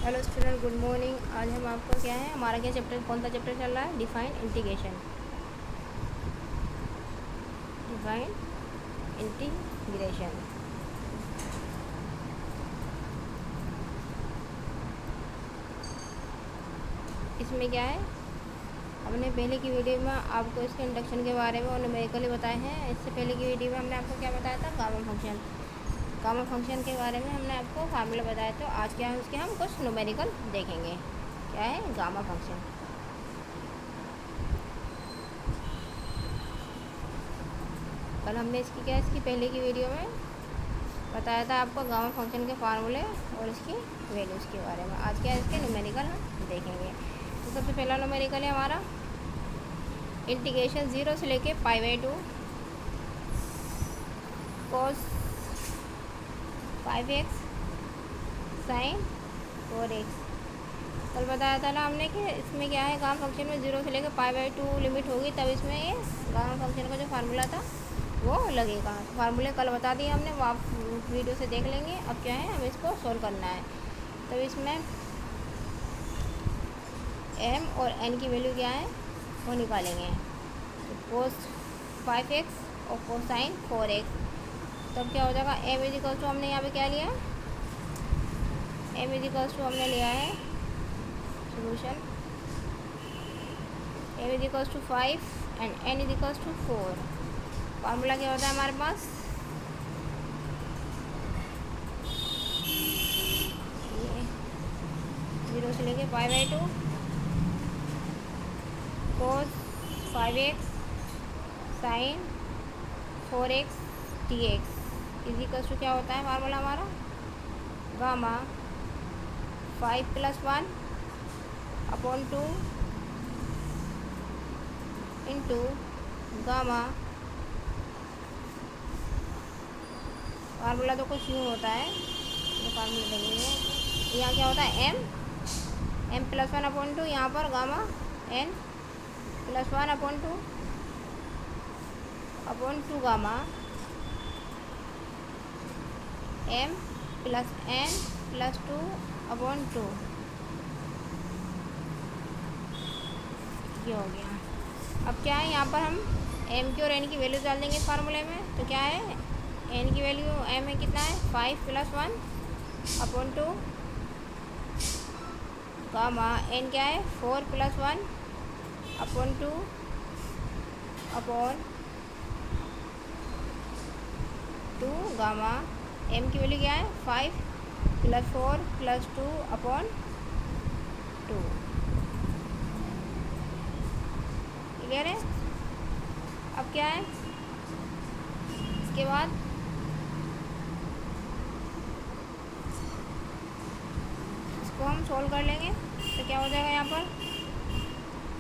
Hello student, good morning. आज हम आपको क्या है, हमारा क्या चैप्टर, कौन सा चैप्टर चल रहा है? Define integration. Define integration. इसमें क्या है, हमने पहले की वीडियो में आपको इसके इंडक्शन के बारे में और न्यूमेरिकली बताए हैं। इससे पहले की वीडियो में हमने आपको क्या बताया था? Gamma function. गामा फंक्शन के बारे में हमने आपको फार्मूला बताया। तो आज क्या है, उसके हम कुछ न्यूमेरिकल देखेंगे। क्या है गामा फंक्शन? कल हमने इसकी पहले की वीडियो में बताया था आपको गामा फंक्शन के फार्मूले और इसकी वैल्यूज़ के बारे में। आज क्या है, इसके न्यूमेरिकल हम देखेंगे। तो सबसे पहला न्यूमेरिकल है हमारा इंटीग्रेशन 0 से लेके π/2 cos 5x sin 4x। कल बताया था ना हमने कि इसमें क्या है, गामा फंक्शन में 0 से लेकर π/2 लिमिट होगी, तब इसमें ये गामा फंक्शन का जो फार्मूला था वो लगेगा। फार्मूले कल बता दिए हमने, वो आप वीडियो से देख लेंगे। अब क्या है, हमें इसको सोल्व करना है। तो इसमें m और n की वैल्यू क्या है वो निकालेंगे। तो cos 5x और कोसाइन 4x, तब क्या हो जाएगा? m इजिकल्स टू हमने यहाँ पे क्या लिया? m इजिकल्स टू हमने लिया है solution, m equals to 5 and n equals to 4। Formula क्या होता है हमारे पास? ये 0 से लेके π/2 cos 5x sin 4x dx equals to क्या होता है फार्मूला हमारा? Gamma 5 + 1 upon 2 into gamma, formula तो कुछ यूँ होता है, तो फार्मूला देखेंगे। यहाँ क्या होता है? m + 1 अपॉन 2, यहाँ पर gamma n + 1 upon 2 gamma m + n + 2 upon 2। ये हो गया। अब क्या है, यहाँ पर हम m की और n की वैल्यू डाल देंगे फार्मूले में। तो क्या है, n की वैल्यू m में कितना है? 5 + 1 अपॉन 2 गामा n क्या है? 4 + 1 अपॉन 2 अपॉन 2 गामा m की वैल्यू क्या है? 5 + 4 + 2 अपॉन 2। क्लियर है? अब क्या है, इसके बाद इसको हम सोल्व कर लेंगे। तो क्या हो जाएगा यहाँ पर?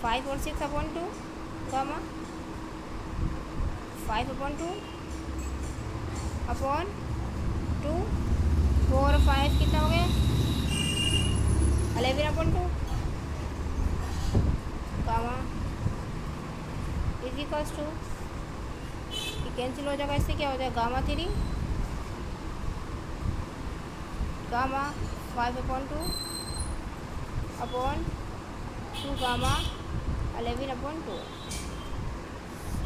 5 और 6 अपॉन 2 गामा 5 अपॉन 2 अपॉन 2, 4 और 5 कितना हो गया? 11 upon 2 gamma equals to, cancel हो जाएगा। इससे क्या हो जाएगा? Gamma 3 gamma 5 upon 2 upon 2 gamma 11 upon 2।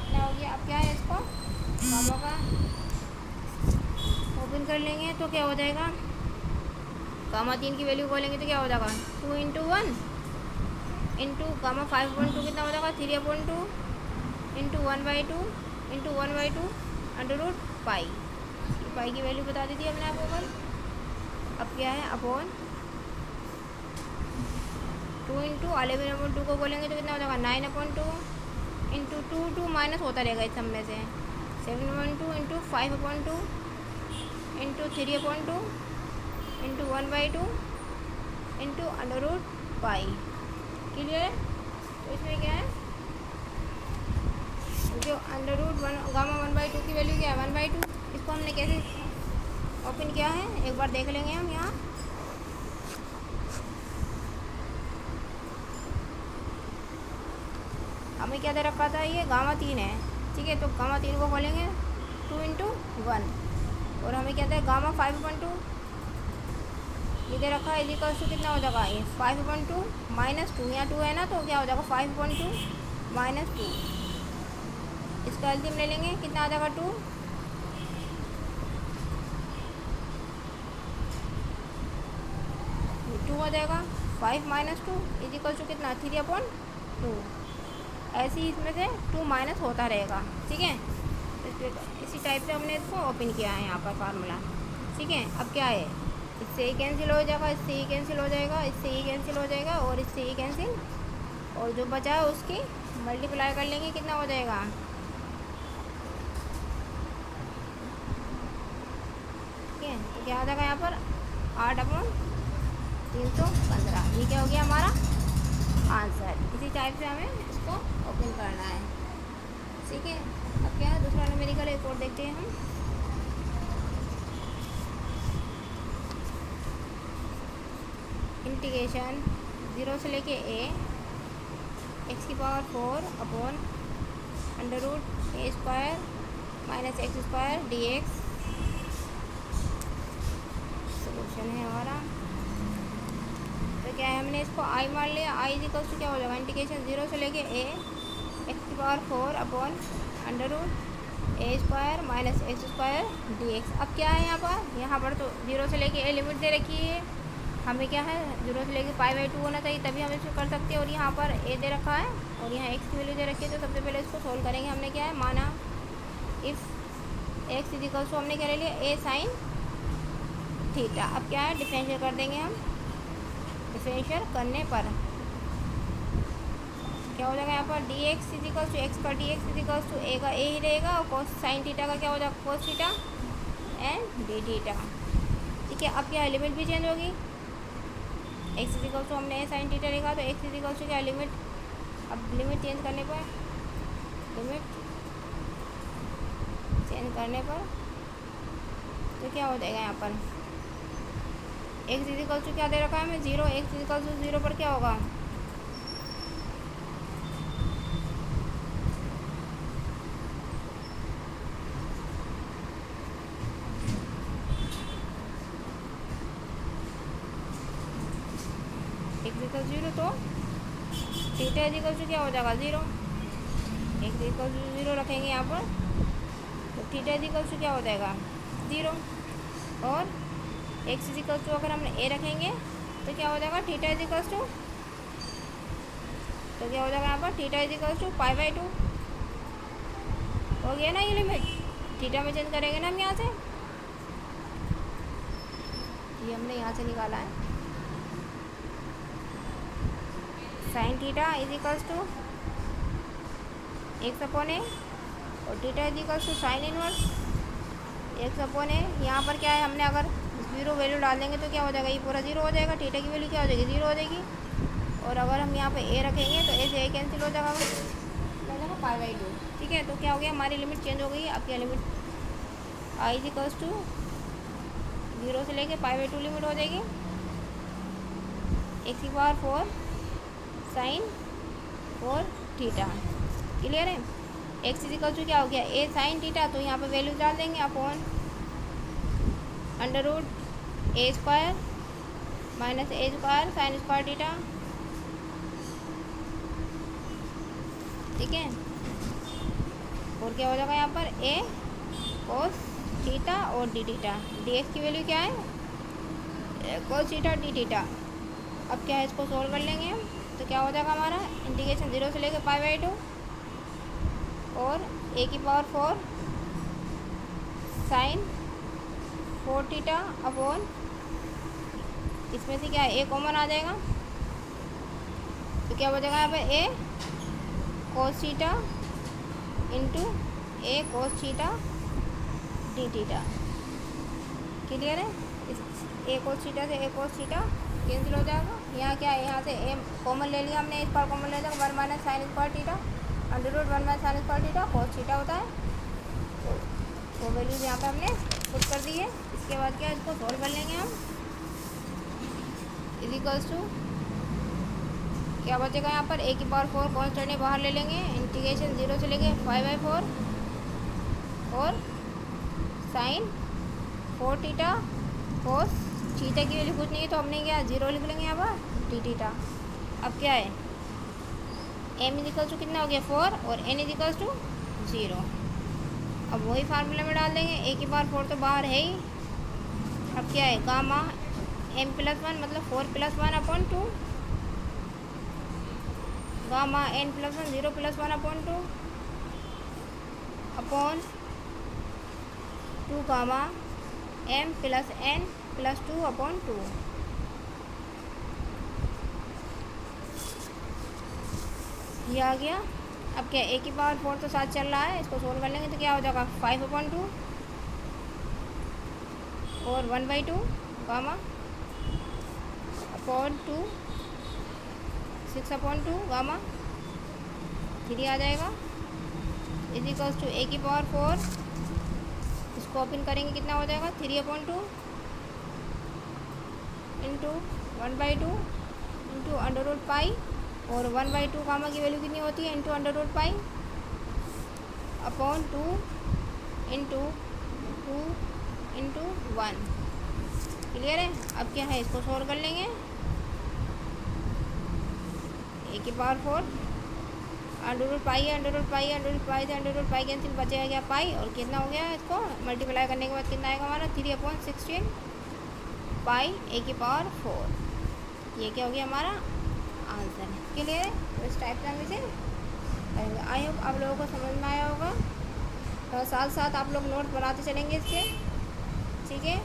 क्या हो गया? अब क्या है, इसको गामा का ओपन कर लेंगे। तो क्या हो जाएगा? गामा 3 की वैल्यू बोलेंगे तो क्या हो जाएगा? 2 × 1 इंटू गामा 5 अपॉन 2 कितना हो जाएगा? 3 upon 2 into 1/2 into 1/2 under root pi. Pi की वैल्यू बता दी थी हमने आपको कल। अब क्या है, अपॉन 2 इंटू 11 अपॉन 2 को बोलेंगे तो कितना हो जाएगा? 9 अपॉन 2 इंटू 2 माइनस होता रहेगा इस सब में से। 7 upon 2 into 5 upon 2 into 3 upon 2 into 1/2 into under root pi. Clear है? तो इसमें क्या है, जो अंडर रूट गामा 1/2 की वैल्यू क्या है? 1/2। इसको हमने कैसे ओपन किया है एक बार देख लेंगे हम। यहाँ हमें क्या दे रखा था? ये गामा 3 है, ठीक है। तो गामा 3 को खोलेंगे 2 × 1 और हमें क्या था? गामा 5/2 ये दे रखा है इजिकल्स टू कितना हो जाएगा ये 5/2 -2, यहाँ 2 है ना तो क्या हो जाएगा 5/2 -2। इसका एलसीएम ले लेंगे कितना आ जाएगा 2। 2 आ जाएगा 5 - 2 इजिकल्स टू कितना 3/2। ऐसे ही इसमें से 2 माइनस होता रहेगा। ठीक है, इसी टाइप से हमने इसको ओपन किया है यहाँ पर फार्मूला। ठीक है, अब क्या है इससे ही कैंसिल हो जाएगा, इससे ही कैंसिल हो जाएगा, इससे ही कैंसिल हो जाएगा और इससे ही कैंसिल, और जो बचा है उसकी मल्टीप्लाई कर लेंगे कितना हो जाएगा। ठीक है, तो क्या हो जाएगा यहाँ पर 8/315। ये क्या हो गया हमारा आंसर। इसी टाइप से हमें इसको ओपन करना है। ठीक है, अब क्या है दूसरा न्यूमेरिकल एक और देखते हैं हम। इंटीग्रेशन 0 से लेके a x⁴ upon √a² - x² dx solution है हमारा। तो क्या है हमने इसको i मान लिया। i इक्वल टू क्या हो जाएगा इंटीग्रेशन 0 से लेके a x⁴ upon √a² - x² dx। अब क्या है यहाँ पर तो 0 से लेके a लिमिट दे रखी है, हमें क्या है 0 से लेके 5/2 होना चाहिए तभी हम इसको कर सकते हैं। और यहाँ पर a दे रखा है और यहाँ x की वैल्यू दे रखी है। तो सबसे पहले इसको सोल्व करेंगे। हमने क्या है माना इफ़ x इक्वल टू हमने क्या ले लिया a sin थीटा। अब क्या है डिफरेंशियल कर देंगे हम। डिफरेंशियल करने पर क्या हो जाएगा यहाँ पर dx इक्वल टू x का dx इक्वल टू a का a ही रहेगा और cos sin थीटा का क्या हो जाएगा cos theta and d theta. ठीक है, अब क्या है लिमिट भी चेंज होगी। x इक्वल टू हमने sin थीटा लिखा तो x इक्वल टू क्या लिमिट, अब लिमिट चेंज करने पर तो क्या हो जाएगा यहाँ पर x इक्वल टू क्या दे रखा है हमें 0। x इक्वल टू 0 पर क्या होगा x इक्वल 0 तो थीटा इक्वल टू क्या हो जाएगा 0। x इक्वल टू 0 रखेंगे यहाँ पर तो थीटा इक्वल टू क्या हो जाएगा 0। और x इक्वल टू अगर हम a रखेंगे तो क्या हो जाएगा थीटा इक्वल टू, तो क्या हो जाएगा यहाँ पर थीटा इक्वल टू π/2 हो गया ना। ये लिमिट थीटा में चेंज करेंगे ना हम यहाँ से, ये हमने यहाँ से निकाला है sine theta equals to x/a और theta equals to sine inverse x/a। यहाँ पर क्या है हमने अगर 0 वैल्यू डाल देंगे तो क्या हो जाएगा ये पूरा 0 हो जाएगा। थीटा की वैल्यू क्या हो जाएगी 0 हो जाएगी। और अगर हम यहाँ पे a रखेंगे तो a से a कैंसिल हो जाएगा π/2। ठीक है, तो क्या हो गया हमारी लिमिट चेंज हो गई। अब क्या लिमिट i इक्वल्स टू 0 से लेके π/2 लिमिट हो जाएगी x⁴ साइन 4 थीटा। क्लियर है। x इक्वल टू क्या हो गया a साइन थीटा, तो यहाँ पे वैल्यू डाल देंगे upon √a² - a² sine square theta. ठीक है, और क्या हो जाएगा यहाँ पर a cos थीटा और d थीटा। dx की वैल्यू क्या है cos थीटा d थीटा। अब क्या है इसको सोल्व कर लेंगे हम तो क्या हो जाएगा हमारा इंटीग्रेशन 0 से लेकर π/2 और a⁴ साइन 4 थीटा अपॉन इसमें से क्या है a कॉमन आ जाएगा तो क्या हो जाएगा यहाँ पे a cos theta into a cos theta d theta. Clear है। इस a cos थीटा से a cos थीटा कैंसिल हो जाएगा। यहाँ क्या है यहाँ से a कॉमन ले लिया हमने, इस पर कॉमन ले लिया 1 - sine square theta √1 - sine square theta cos theta होता है। तो वो वैल्यूज यहाँ पे हमने पुट कर दी है। इसके बाद क्या इसको सोल्व कर लेंगे हम। इक्वल्स टू क्या बचेगा यहाँ पर a⁴ कॉन्स्टेंट बाहर ले लेंगे। इंटीग्रेशन 0 से लेके 5/4 और साइन 4 थीटा cos थीटा की वैल्यू कुछ नहीं है तो हमने क्या 0 लिख लेंगे यहाँ पर डी थीटा। अब क्या है एम इजिकल्स टू कितना हो गया 4 और एन इजिकल्स टू 0। अब वही फार्मूला में डाल देंगे, ए की पावर 4 तो बाहर है ही। अब क्या है गामा एम प्लस 1 मतलब 4 plus 1 upon 2, gamma n plus 1 0 plus 1 upon 2 upon 2 gamma m plus n plus 2 upon 2। ये आ गया। अब क्या ए की पावर 4 तो साथ चल रहा है, इसको सोल्व कर लेंगे तो क्या हो जाएगा 5 अपॉन 2 और 1/2 गामा अपॉन 2 6 अपॉन 2 गामा 3 आ जाएगा इज इक्वल्स टू ए की पावर 4, इसको ओपन करेंगे कितना हो जाएगा 3 upon 2 into 1/2 into under root pi और 1/2 गामा की वैल्यू कितनी होती है into under root pi upon 2 into 2 into 1। Clear है। अब क्या है इसको सोल्व कर लेंगे, ए की पावर 4 अंडर रूट पाई है, अंडर रूट पाई है, अंडर रूट पाई से अंडर रूट पाई कैंसिल, बचेगा क्या पाई और कितना हो गया इसको मल्टीप्लाई करने के बाद कितना आएगा हमारा 3/16 पाई ए की पावर 4। ये क्या हो गया हमारा आंसर है। क्लियर है। तो इस टाइप से हम इसे करेंगे। आई होप आप लोगों को समझ में आया होगा। और साथ साथ आप लोग नोट बनाते चलेंगे इसके। ठीक है।